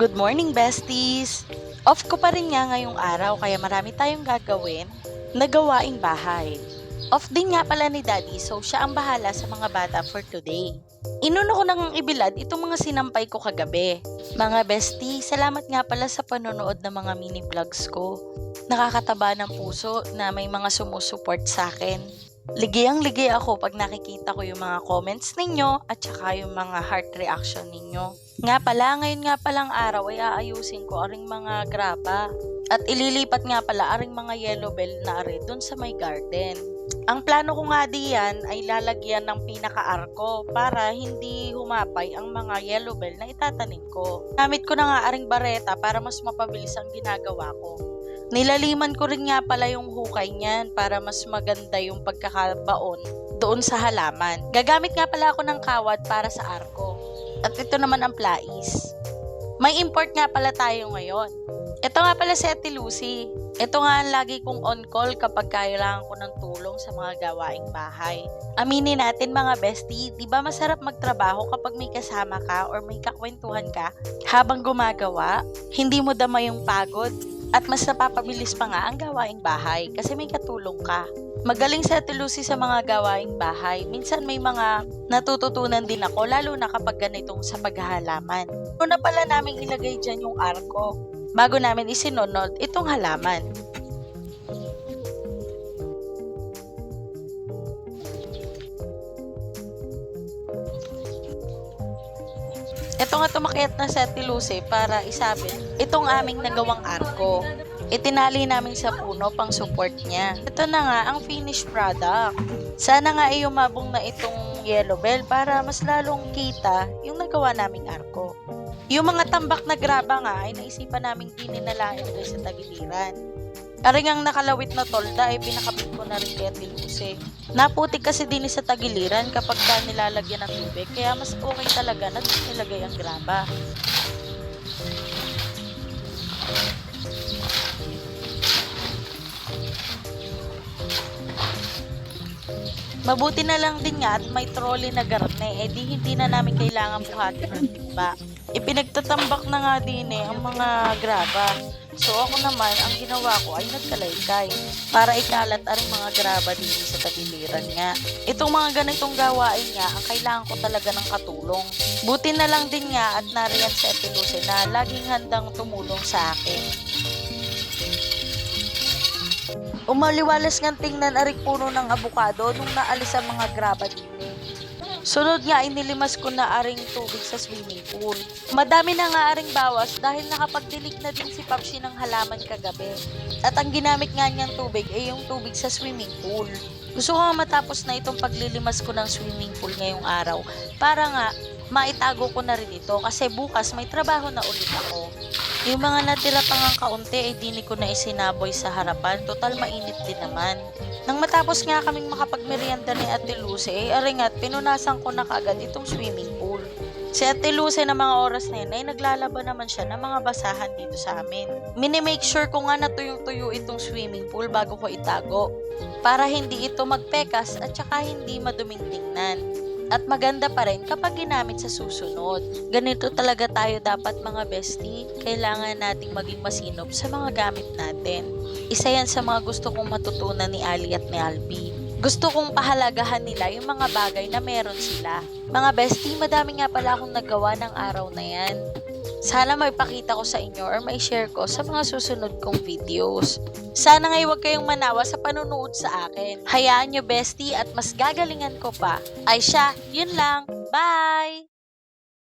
Good morning, besties! Off ko pa rin nga ngayong araw kaya marami tayong gagawin na gawaing bahay. Off din nga pala ni Daddy so siya ang bahala sa mga bata for today. Inuno ko nang ibilad itong mga sinampay ko kagabi. Mga bestie, salamat nga pala sa panonood ng mga mini vlogs ko. Nakakataba ng puso na may mga sumusuport sa akin. Ligayang-ligay ako pag nakikita ko yung mga comments ninyo at saka yung mga heart reaction ninyo. Nga pala, ngayon nga palang araw ay aayusin ko aring mga graba. At ililipat nga pala aring mga yellow bell na are dun sa may garden. Ang plano ko nga diyan ay lalagyan ng pinaka-arko para hindi humapay ang mga yellow bell na itatanim ko. Gamit ko na nga aring bareta para mas mapabilis ang ginagawa ko. Nilaliman ko rin nga pala yung hukay niyan para mas maganda yung pagkakabaon doon sa halaman. Gagamit nga pala ako ng kawad para sa arko. At ito naman ang plais. May import nga pala tayo ngayon. Ito nga pala si Ate Lucy. Ito nga ang lagi kong on-call kapag kailangan ko ng tulong sa mga gawaing bahay. Aminin natin mga bestie, di ba masarap magtrabaho kapag may kasama ka or may kakwentuhan ka habang gumagawa? Hindi mo dama yung pagod? At mas napapabilis pa nga ang gawaing bahay kasi may katulong ka. Magaling si Ate Lucy sa mga gawaing bahay. Minsan may mga natututunan din ako lalo na kapag ganitong sa paghahalaman. Una pala namin ilagay dyan yung arko bago namin isinunod itong halaman. Ito nga tumakyat na sa Ate Lucy para isabit itong aming nagawang arko. Itinali namin sa puno pang support niya. Ito na nga ang finished product. Sana nga ay umabong na itong yellow bell para mas lalong kita yung nagawa naming arko. Yung mga tambak na graba nga ay naisipan naming dininalain ko sa tagiliran. Aring ang nakalawit na tolda ay pinakabit ko na rin kay Ate Lucy. Naputik kasi din sa tagiliran kapag ka nilalagyan ng tubig kaya mas okay talaga na nilagay ang graba. Mabuti na lang din nga at may trolley na garne, di hindi na namin kailangan buhatin ng timba. Ipinagtatambak na nga din ang mga graba. So ako naman, ang ginawa ko ay nagkalaykay para ikalat ang mga graba din sa tagiliran nga. Itong mga ganitong gawain nga, ang kailangan ko talaga ng katulong. Buti na lang din nga at nariyan sa Ate Lucy na laging handang tumulong sa akin. Umaliwalas nga tingnan aring puno ng abukado nung naalis ang mga graba din. Sunod nga inilimas ko na aring tubig sa swimming pool. Madami na nga aring bawas dahil nakapagdilig na din si Papsi ng halaman kagabi. At ang ginamit nga niyang tubig ay yung tubig sa swimming pool. Gusto ko nga matapos na itong paglilimas ko ng swimming pool ngayong araw para nga maitago ko na rin ito kasi bukas may trabaho na ulit ako. Yung mga natira pang ang kaunti ay dini ko na isinaboy sa harapan, total mainit din naman. Nang matapos nga kaming makapagmerienda ni Ate Lucy, aringat pinunasan ko na kaagad itong swimming pool. Si Ate Lucy na mga oras na yun ay naglalaba naman siya ng mga basahan dito sa amin. Minimake sure ko nga na tuyong-tuyo itong swimming pool bago ko itago para hindi ito magpekas at saka hindi maduming tingnan. At maganda pa rin kapag ginamit sa susunod. Ganito talaga tayo dapat mga bestie. Kailangan nating maging masinop sa mga gamit natin. Isa yan sa mga gusto kong matutunan ni Ali at ni Albi. Gusto kong pahalagahan nila yung mga bagay na meron sila. Mga bestie, madami nga pala akong nagawa ng araw na yan. Sana may pakita ko sa inyo or may share ko sa mga susunod kong videos. Sana ngay huwag kayong manawa sa panunood sa akin. Hayaan nyo bestie at mas gagalingan ko pa. Ay siya, yun lang. Bye!